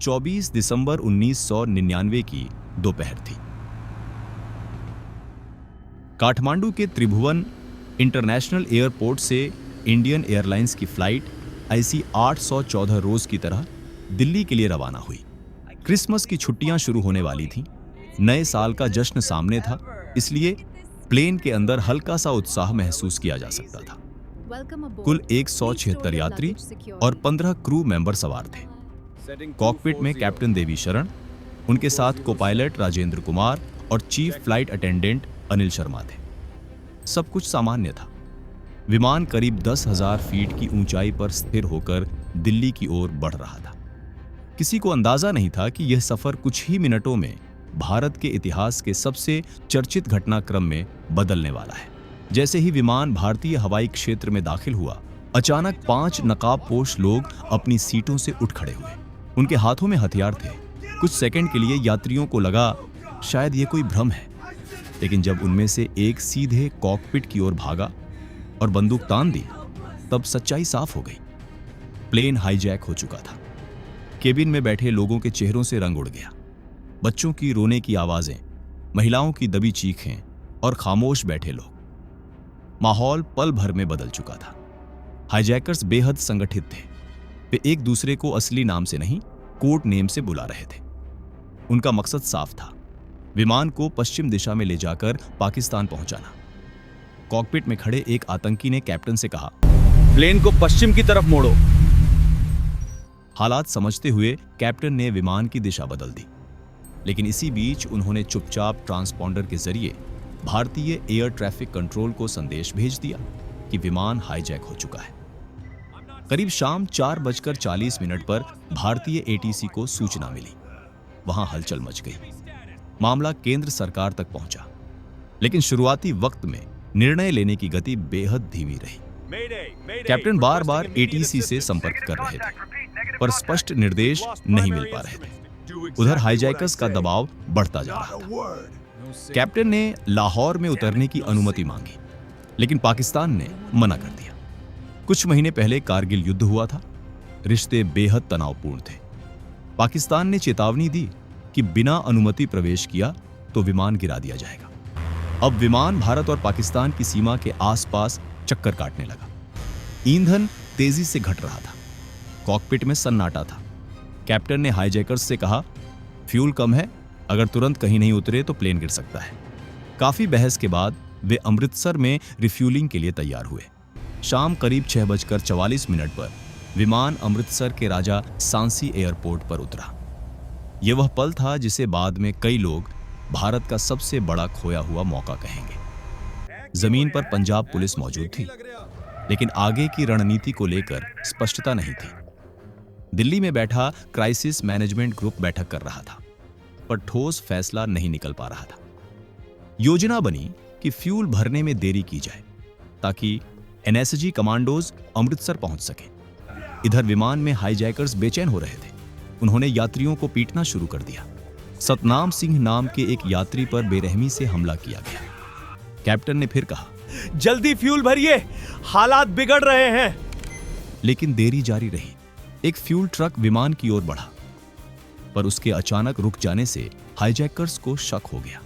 24 दिसंबर 1999 की दोपहर थी। काठमांडू के त्रिभुवन इंटरनेशनल एयरपोर्ट से इंडियन एयरलाइंस की फ्लाइट ऐसी 814 रोज की तरह दिल्ली के लिए रवाना हुई। क्रिसमस की छुट्टियां शुरू होने वाली थीं, नए साल का जश्न सामने था, इसलिए प्लेन के अंदर हल्का सा उत्साह महसूस किया जा सकता था। कुल 176 यात्री और 15 क्रू मेंबर सवार थे। कॉकपिट में कैप्टन देवी शरण, उनके साथ कोपायलट राजेंद्र कुमार और chief flight attendant Anil Sharma थे। सब कुछ सामान्य था। विमान करीब 10,000 फीट की ऊंचाई पर स्थिर होकर दिल्ली की ओर बढ़ रहा था। किसी को अंदाजा नहीं था कि यह सफर कुछ ही मिनटों में भारत के इतिहास के सबसे चर्चित घटनाक्रम में बदलने वाला है। जैसे ही विमान भारतीय हवाई क्षेत्र में दाखिल हुआ, अचानक 5 नकाबपोश लोग अपनी सीटों से उठ खड़े हुए। उनके हाथों में हथियार थे। कुछ सेकंड के लिए यात्रियों को लगा शायद ये कोई भ्रम है, लेकिन जब उनमें से एक सीधे कॉकपिट की ओर भागा और बंदूक तान दी, तब सच्चाई साफ हो गई। प्लेन हाईजैक हो चुका था। केबिन में बैठे लोगों के चेहरों से रंग उड़ गया। बच्चों की रोने की आवाजें, महिलाओं की दबी चीखें और खामोश बैठे लोग। माहौल पल भर में बदल चुका था। हाईजैकर्स बेहद संगठित थे। वे एक दूसरे को असली नाम से नहीं, कोड नेम से बुला रहे थे। उनका मकसद साफ था, विमान को पश्चिम दिशा में ले जाकर पाकिस्तान पहुंचाना। कॉकपिट में खड़े एक आतंकी ने कैप्टन से कहा, प्लेन को पश्चिम की तरफ मोड़ो। हालात समझते हुए कैप्टन ने विमान की दिशा बदल दी, लेकिन इसी बीच उन्होंने चुपचाप ट्रांसपॉन्डर के जरिए भारतीय एयर ट्रैफिक कंट्रोल को संदेश भेज दिया कि विमान हाईजैक हो चुका है। करीब शाम 4:40 पर भारतीय एटीसी को सूचना मिली। वहां हलचल मच गई। मामला केंद्र सरकार तक पहुंचा, लेकिन शुरुआती वक्त में निर्णय लेने की गति बेहद धीमी रही। कैप्टन बार बार एटीसी से संपर्क कर रहे थे, पर स्पष्ट निर्देश नहीं मिल पा रहे थे। उधर हाईजैकर्स का दबाव बढ़ता जा रहा था। कैप्टन ने लाहौर में उतरने की अनुमति मांगी, लेकिन पाकिस्तान ने मना कर दिया। कुछ महीने पहले कारगिल युद्ध हुआ था। रिश्ते बेहद तनावपूर्ण थे। पाकिस्तान ने चेतावनी दी कि बिना अनुमति प्रवेश किया तो विमान गिरा दिया जाएगा। अब विमान भारत और पाकिस्तान की सीमा के आसपास चक्कर काटने लगा। ईंधन तेजी से घट रहा था। कॉकपिट में सन्नाटा था। कैप्टन ने हाईजैकर्स से कहा, फ्यूल कम है, अगर तुरंत कहीं नहीं उतरे तो प्लेन गिर सकता है। काफी बहस के बाद वे अमृतसर में रिफ्यूलिंग के लिए तैयार हुए। शाम करीब 6:44 पर विमान अमृतसर के राजा सांसी एयरपोर्ट पर उतरा। यह वह पल था जिसे बाद में कई लोग भारत का सबसे बड़ा खोया हुआ मौका कहेंगे। जमीन पर पंजाब पुलिस मौजूद थी, लेकिन आगे की रणनीति को लेकर स्पष्टता नहीं थी। दिल्ली में बैठा क्राइसिस मैनेजमेंट ग्रुप बैठक कर रहा था, पर ठोस फैसला नहीं निकल पा रहा था। योजना बनी कि फ्यूल भरने में देरी की जाए ताकि एनएसजी कमांडोज अमृतसर पहुंच सके। इधर विमान में हाईजैकर्स बेचैन हो रहे थे। उन्होंने यात्रियों को पीटना शुरू कर दिया। सतनाम सिंह नाम के एक यात्री पर बेरहमी से हमला किया गया। कैप्टन ने फिर कहा, जल्दी फ्यूल भरिए, हालात बिगड़ रहे हैं। लेकिन देरी जारी रही। एक फ्यूल ट्रक विमान की ओर बढ़ा, पर उसके अचानक रुक जाने से हाईजैकर्स को शक हो गया।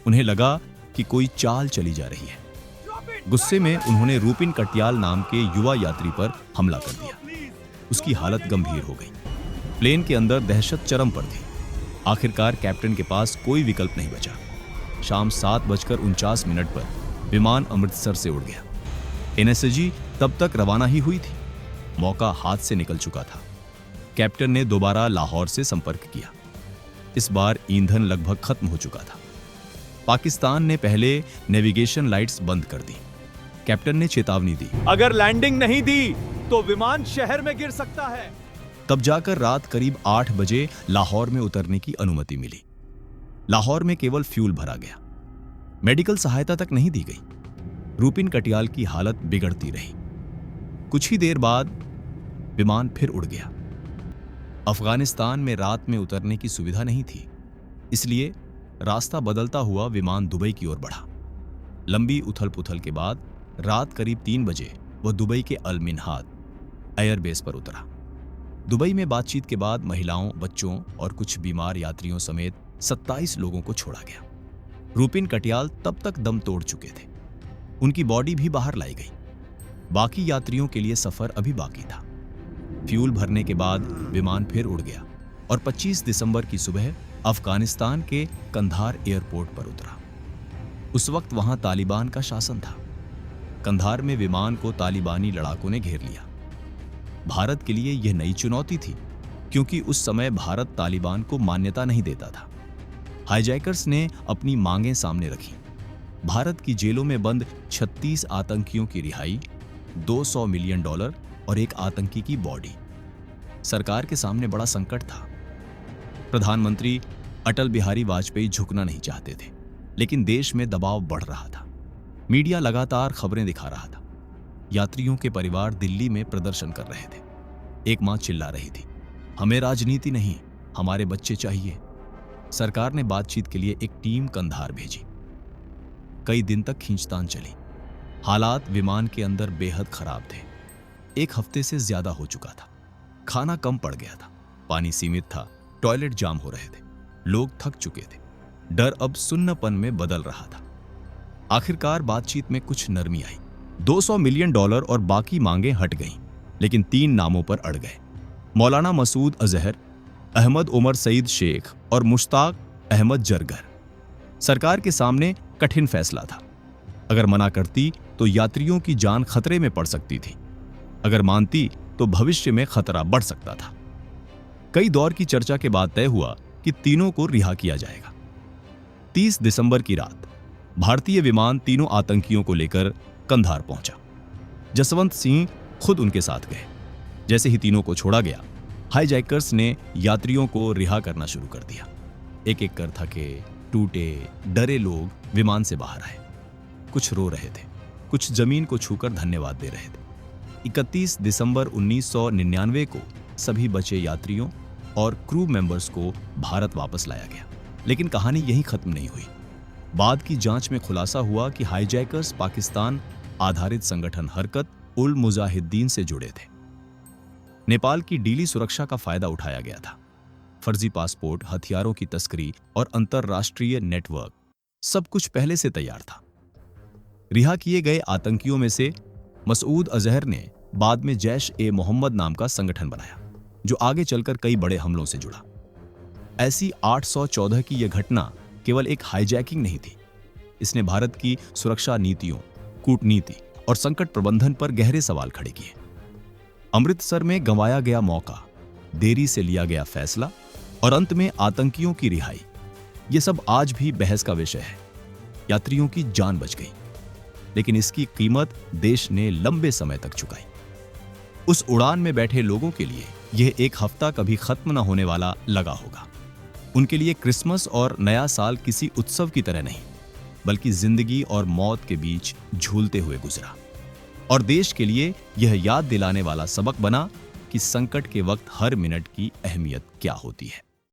उन्हें लगा कि कोई चाल चली जा रही है। गुस्से में उन्होंने रूपिन कटियाल नाम के युवा यात्री पर हमला कर दिया। उसकी हालत गंभीर हो गई। प्लेन के अंदर दहशत चरम पर थी। आखिरकार कैप्टन के पास कोई विकल्प नहीं बचा। शाम 7:49 पर विमान अमृतसर से उड़ गया। एनएसजी तब तक रवाना ही हुई थी। मौका हाथ से निकल चुका था। कैप्टन ने दोबारा लाहौर से संपर्क किया। इस बार ईंधन लगभग खत्म हो चुका था। पाकिस्तान ने पहले नेविगेशन लाइट्स बंद कर दी। कैप्टन ने चेतावनी दी, अगर लैंडिंग नहीं दी तो विमान शहर में गिर सकता है। तब जाकर रात करीब 8 बजे लाहौर में उतरने की अनुमति मिली। लाहौर में केवल फ्यूल भरा गया। मेडिकल सहायता तक नहीं दी गई। रूपिन कटियाल की हालत बिगड़ती रही। कुछ ही देर बाद विमान फिर उड़ गया। अफगानिस्तान में रात में उतरने की सुविधा नहीं थी, इसलिए रास्ता बदलता हुआ विमान दुबई की ओर बढ़ा। लंबी उथल पुथल के बाद रात करीब 3 बजे वह दुबई के अल मिन्हाद एयरबेस पर उतरा। दुबई में बातचीत के बाद महिलाओं, बच्चों और कुछ बीमार यात्रियों समेत 27 लोगों को छोड़ा गया। रूपिन कटियाल तब तक दम तोड़ चुके थे। उनकी बॉडी भी बाहर लाई गई। बाकी यात्रियों के लिए सफर अभी बाकी था। फ्यूल भरने के बाद विमान फिर उड़ गया और 25 दिसंबर की सुबह अफगानिस्तान के कंधार एयरपोर्ट पर उतरा। उस वक्त वहां तालिबान का शासन था। कंधार में विमान को तालिबानी लड़ाकों ने घेर लिया। भारत के लिए यह नई चुनौती थी, क्योंकि उस समय भारत तालिबान को मान्यता नहीं देता था। हाईजैकर्स ने अपनी मांगें सामने रखी। भारत की जेलों में बंद 36 आतंकियों की रिहाई, $200 मिलियन और एक आतंकी की बॉडी। सरकार के सामने बड़ा संकट था। प्रधानमंत्री अटल बिहारी वाजपेयी झुकना नहीं चाहते थे, लेकिन देश में दबाव बढ़ रहा था। मीडिया लगातार खबरें दिखा रहा था। यात्रियों के परिवार दिल्ली में प्रदर्शन कर रहे थे। एक मां चिल्ला रही थी, हमें राजनीति नहीं, हमारे बच्चे चाहिए। सरकार ने बातचीत के लिए एक टीम कंधार भेजी। कई दिन तक खींचतान चली। हालात विमान के अंदर बेहद खराब थे। 1 हफ्ते से ज्यादा हो चुका था। खाना कम पड़ गया था, पानी सीमित था, टॉयलेट जाम हो रहे थे, लोग थक चुके थे। डर अब सुन्नपन में बदल रहा था। आखिरकार बातचीत में कुछ नरमी आई। $200 मिलियन और बाकी मांगें हट गईं, लेकिन 3 नामों पर अड़ गए। मौलाना मसूद अजहर, अहमद उमर सईद शेख और मुश्ताक अहमद जरगर। सरकार के सामने कठिन फैसला था। अगर मना करती तो यात्रियों की जान खतरे में पड़ सकती थी। अगर मानती तो भविष्य में खतरा बढ़ सकता था। कई दौर की चर्चा के बाद तय हुआ कि तीनों को रिहा किया जाएगा। 30 दिसंबर की रात भारतीय विमान तीनों आतंकियों को लेकर कंधार पहुंचा। जसवंत सिंह खुद उनके साथ गए। जैसे ही तीनों को छोड़ा गया, हाईजैकर्स ने यात्रियों को रिहा करना शुरू कर दिया। एक एक कर थके, टूटे, डरे लोग विमान से बाहर आए। कुछ रो रहे थे, कुछ जमीन को छूकर धन्यवाद दे रहे थे। 31 दिसंबर 1999 को सभी बचे यात्रियों और क्रू मेंबर्स को भारत वापस लाया गया। लेकिन कहानी यहीं खत्म नहीं हुई। बाद की जांच में खुलासा हुआ कि हाईजैकर्स पाकिस्तान आधारित संगठन हरकत उल मुजाहिदीन से जुड़े थे। नेपाल की डीली सुरक्षा का फायदा उठाया गया था। फर्जी पासपोर्ट, हथियारों की तस्करी और अंतरराष्ट्रीय नेटवर्क, सब कुछ पहले से तैयार था। रिहा किए गए आतंकियों में से मसूद अजहर ने बाद में जैश-ए-मोहम्मद नाम का संगठन बनाया, जो आगे चलकर कई बड़े हमलों से जुड़ा। ऐसी 814 की यह घटना केवल एक हाईजैकिंग नहीं थी। इसने भारत की सुरक्षा नीतियों, कूटनीति और संकट प्रबंधन पर गहरे सवाल खड़े किए। अमृतसर में गंवाया गया मौका, देरी से लिया गया फैसला और अंत में आतंकियों की रिहाई, ये सब आज भी बहस का विषय है। यात्रियों की जान बच गई, लेकिन इसकी कीमत देश ने लंबे समय तक चुकाई। उस उड़ान में बैठे लोगों के लिए यह एक हफ्ता कभी खत्म न होने वाला लगा होगा। उनके लिए क्रिसमस और नया साल किसी उत्सव की तरह नहीं, बल्कि जिंदगी और मौत के बीच झूलते हुए गुजरा। और देश के लिए यह याद दिलाने वाला सबक बना कि संकट के वक्त हर मिनट की अहमियत क्या होती है।